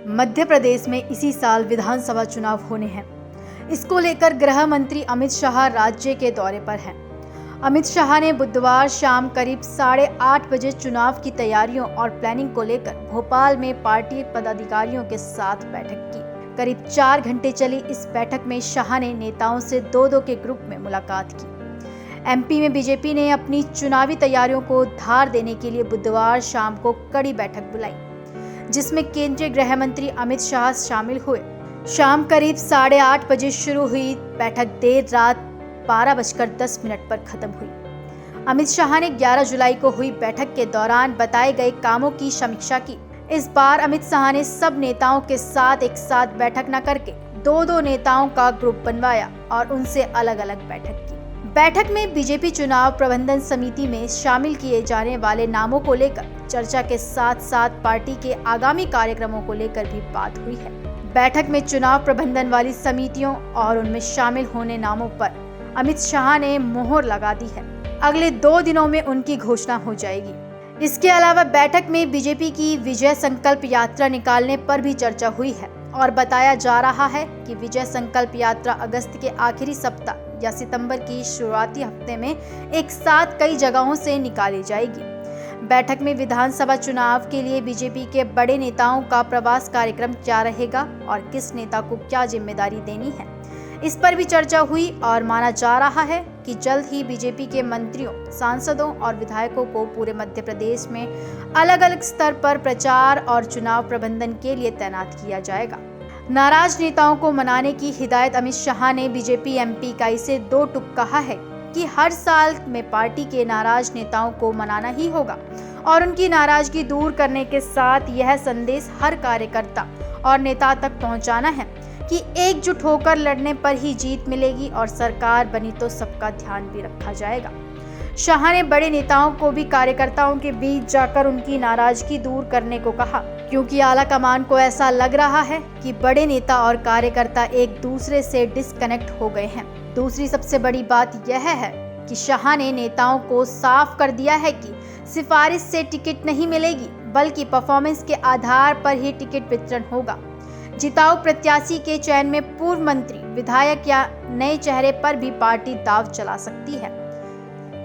मध्य प्रदेश में इसी साल विधानसभा चुनाव होने हैं। इसको लेकर गृह मंत्री अमित शाह राज्य के दौरे पर हैं। अमित शाह ने बुधवार शाम करीब 8:30 बजे चुनाव की तैयारियों और प्लानिंग को लेकर भोपाल में पार्टी पदाधिकारियों के साथ बैठक की। करीब 4 घंटे चली इस बैठक में शाह ने नेताओं से 2-2 के ग्रुप में मुलाकात की। एमपी में बीजेपी ने अपनी चुनावी तैयारियों को धार देने के लिए बुधवार शाम को कड़ी बैठक बुलाई, जिसमें केंद्रीय गृह मंत्री अमित शाह शामिल हुए। शाम करीब 8:30 बजे शुरू हुई बैठक देर रात 12:10 पर खत्म हुई। अमित शाह ने 11 जुलाई को हुई बैठक के दौरान बताए गए कामों की समीक्षा की। इस बार अमित शाह ने सब नेताओं के साथ एक साथ बैठक न करके 2-2 नेताओं का ग्रुप बनवाया और उनसे अलग अलग बैठक की। बैठक में बीजेपी चुनाव प्रबंधन समिति में शामिल किए जाने वाले नामों को लेकर चर्चा के साथ साथ पार्टी के आगामी कार्यक्रमों को लेकर भी बात हुई है। बैठक में चुनाव प्रबंधन वाली समितियों और उनमें शामिल होने नामों पर अमित शाह ने मोहर लगा दी है। अगले 2 दिनों में उनकी घोषणा हो जाएगी। इसके अलावा बैठक में बीजेपी की विजय संकल्प यात्रा निकालने पर भी चर्चा हुई है और बताया जा रहा है कि विजय संकल्प यात्रा अगस्त के आखिरी सप्ताह या सितंबर की शुरुआती हफ्ते में एक साथ कई जगहों से निकाली जाएगी। बैठक में विधानसभा चुनाव के लिए बीजेपी के बड़े नेताओं का प्रवास कार्यक्रम क्या रहेगा और किस नेता को क्या जिम्मेदारी देनी है, इस पर भी चर्चा हुई और माना जा रहा है कि जल्द ही बीजेपी के मंत्रियों, सांसदों और विधायकों को पूरे मध्य प्रदेश में अलग अलग स्तर पर प्रचार और चुनाव प्रबंधन के लिए तैनात किया जाएगा। नाराज नेताओं को मनाने की हिदायत अमित शाह ने बीजेपी एमपी इकाई से 2 टूक कहा है कि हर साल में पार्टी के नाराज नेताओं को मनाना ही होगा और उनकी नाराजगी दूर करने के साथ यह संदेश हर कार्यकर्ता और नेता तक पहुंचाना है कि एकजुट होकर लड़ने पर ही जीत मिलेगी और सरकार बनी तो सबका ध्यान भी रखा जाएगा। शाह ने बड़े नेताओं को भी कार्यकर्ताओं के बीच जाकर उनकी नाराजगी दूर करने को कहा, क्योंकि आला कमान को ऐसा लग रहा है कि बड़े नेता और कार्यकर्ता एक दूसरे से डिस्कनेक्ट हो गए हैं। दूसरी सबसे बड़ी बात यह है कि शाह ने नेताओं को साफ कर दिया है कि सिफारिश से टिकट नहीं मिलेगी, बल्कि परफॉर्मेंस के आधार पर ही टिकट वितरण होगा। जिताऊ प्रत्याशी के चयन में पूर्व मंत्री, विधायक या नए चेहरे पर भी पार्टी दांव चला सकती है।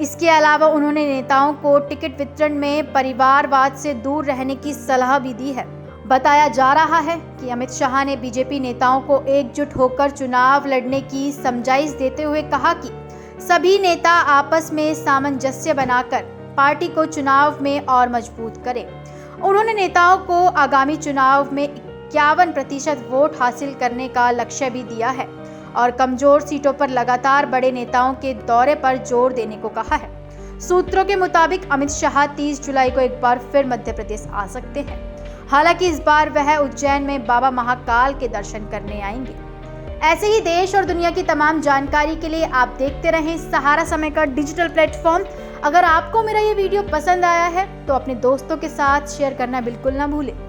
इसके अलावा उन्होंने नेताओं को टिकट वितरण में परिवारवाद से दूर रहने की सलाह भी दी है। बताया जा रहा है कि अमित शाह ने बीजेपी नेताओं को एकजुट होकर चुनाव लड़ने की समझाइश देते हुए कहा कि सभी नेता आपस में सामंजस्य बनाकर पार्टी को चुनाव में और मजबूत करें। उन्होंने नेताओं को आगामी चुनाव में 51% वोट हासिल करने का लक्ष्य भी दिया है और कमजोर सीटों पर लगातार बड़े नेताओं के दौरे पर जोर देने को कहा है। सूत्रों के मुताबिक अमित शाह 30 जुलाई को एक बार फिर मध्य प्रदेश आ सकते हैं। हालांकि इस बार वह उज्जैन में बाबा महाकाल के दर्शन करने आएंगे। ऐसे ही देश और दुनिया की तमाम जानकारी के लिए आप देखते रहें सहारा समय का डिजिटल प्लेटफॉर्म। अगर आपको मेरा ये वीडियो पसंद आया है तो अपने दोस्तों के साथ शेयर करना बिल्कुल ना भूलें।